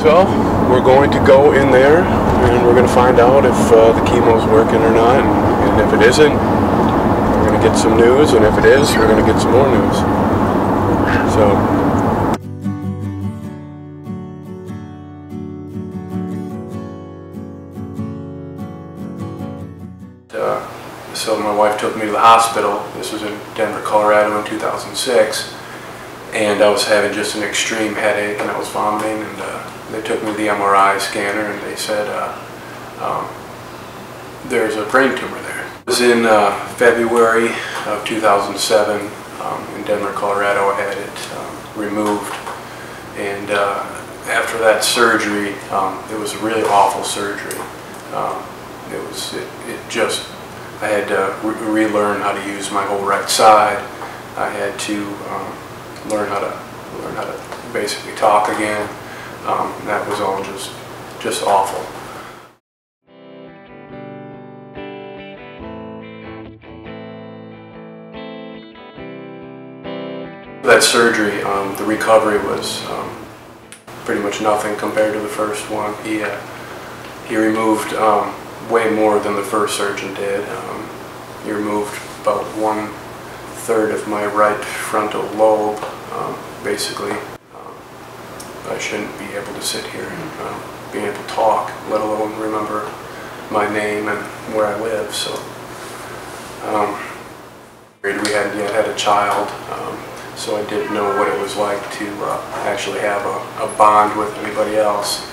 So we're going to go in there and we're going to find out if the chemo's working or not, and if it isn't, we're going to get some news, and if it is, we're going to get some more news. So my wife took me to the hospital. This was in Denver, Colorado in 2006, and I was having just an extreme headache and I was vomiting, and they took me to the MRI scanner and they said there's a brain tumor there. It was in February of 2007 in Denver, Colorado. I had it removed, and after that surgery, it was a really awful surgery. I had to relearn how to use my whole right side. I had to learn how to basically talk again. That was all just awful. That surgery, the recovery was pretty much nothing compared to the first one. He removed way more than the first surgeon did. He removed about 1/3 of my right frontal lobe. Basically, I shouldn't be able to sit here and be able to talk, let alone remember my name and where I live. So we hadn't yet had a child, so I didn't know what it was like to actually have a bond with anybody else.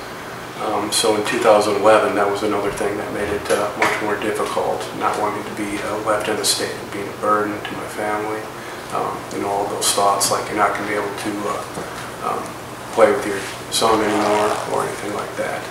So in 2011, that was another thing that made it much more difficult, not wanting to be left in the state of being a burden to my family. All of those thoughts like you're not going to be able to play with your son anymore or anything like that.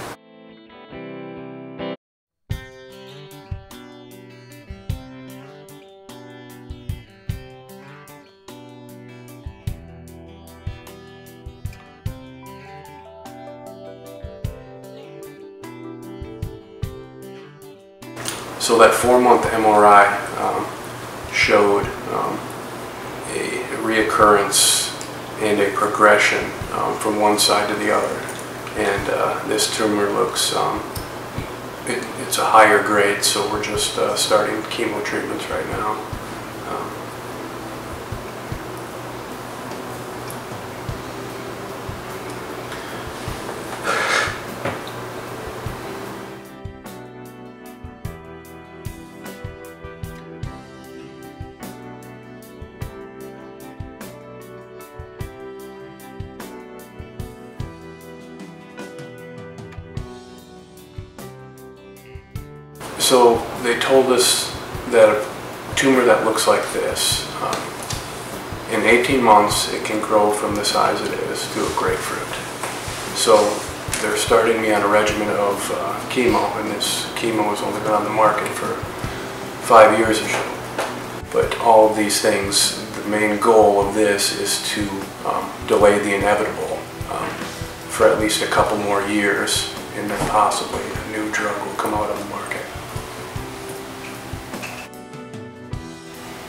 So that 4-month MRI showed a reoccurrence and a progression from one side to the other. And this tumor looks, it's a higher grade, so we're just starting chemo treatments right now. So they told us that a tumor that looks like this, in 18 months it can grow from the size it is to a grapefruit. So they're starting me on a regimen of chemo, and this chemo has only been on the market for 5 years or so. But all of these things, the main goal of this is to delay the inevitable for at least a couple more years, and then possibly a new drug will come out on the market.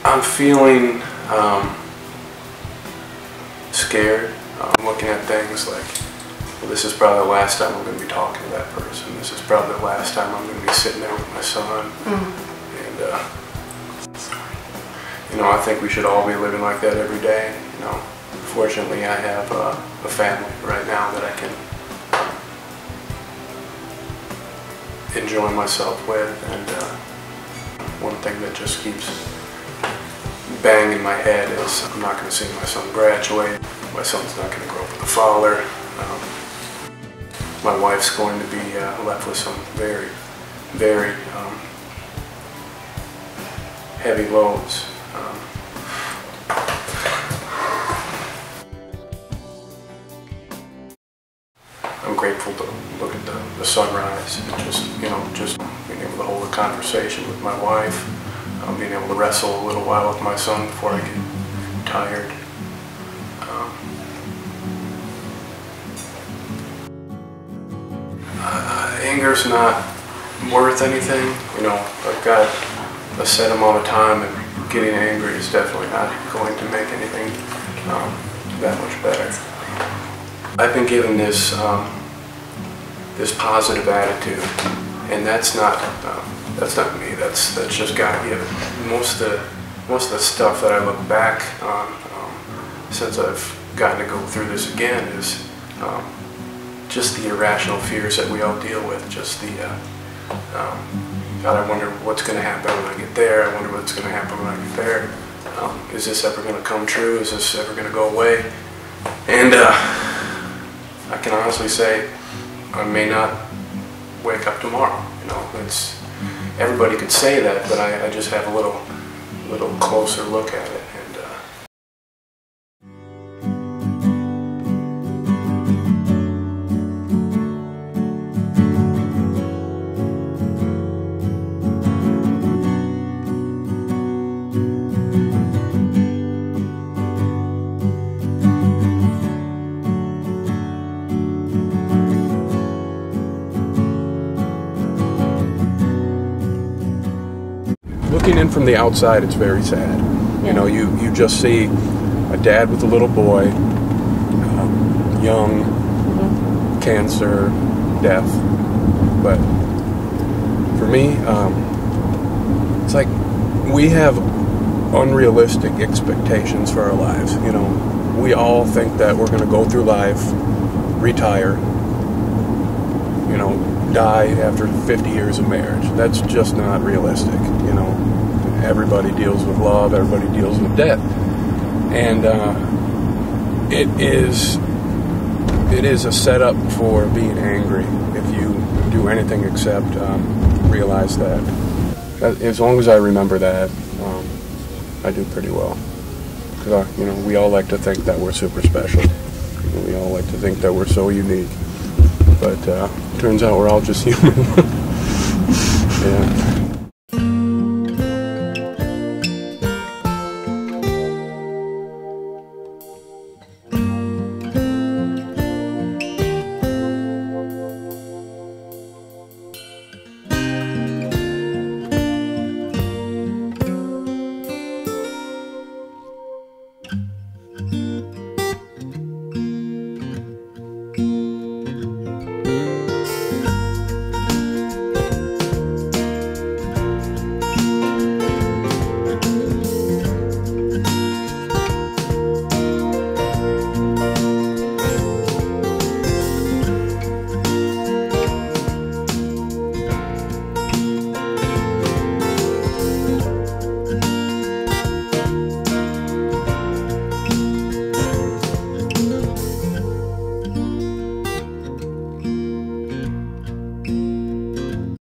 I'm feeling scared. I'm looking at things like, well, this is probably the last time I'm going to be talking to that person. This is probably the last time I'm going to be sitting there with my son. And I think we should all be living like that every day. Fortunately, I have a family right now that I can enjoy myself with, and one thing that just keeps bang in my head is I'm not going to see my son graduate. My son's not going to grow up with a father. My wife's going to be left with some very, very heavy loads. I'm grateful to look at the sunrise and just being able to hold a conversation with my wife. Being able to wrestle a little while with my son before I get tired. Anger's not worth anything. I've got a set amount of time, and getting angry is definitely not going to make anything that much better. I've been given this this positive attitude, and that's not me. That's just God given. Most of the stuff that I look back on since I've gotten to go through this again is just the irrational fears that we all deal with. Just the God, I wonder what's going to happen when I get there. I wonder what's going to happen when I get there. Is this ever going to come true? Is this ever going to go away? And I can honestly say I may not wake up tomorrow. You know, everybody could say that, but I just have a little closer look at it. Looking in from the outside, it's very sad. Yeah. You know, you just see a dad with a little boy, young, cancer, death. But for me, it's like we have unrealistic expectations for our lives. You know, we all think that we're going to go through life, retire, you know, die after 50 years of marriage. That's just not realistic. You know, everybody deals with love, everybody deals with death, and it is a setup for being angry if you do anything except realize that. As long as I remember that, I do pretty well. Because you know, we all like to think that we're super special. You know, we all like to think that we're so unique. But turns out we're all just human. Yeah.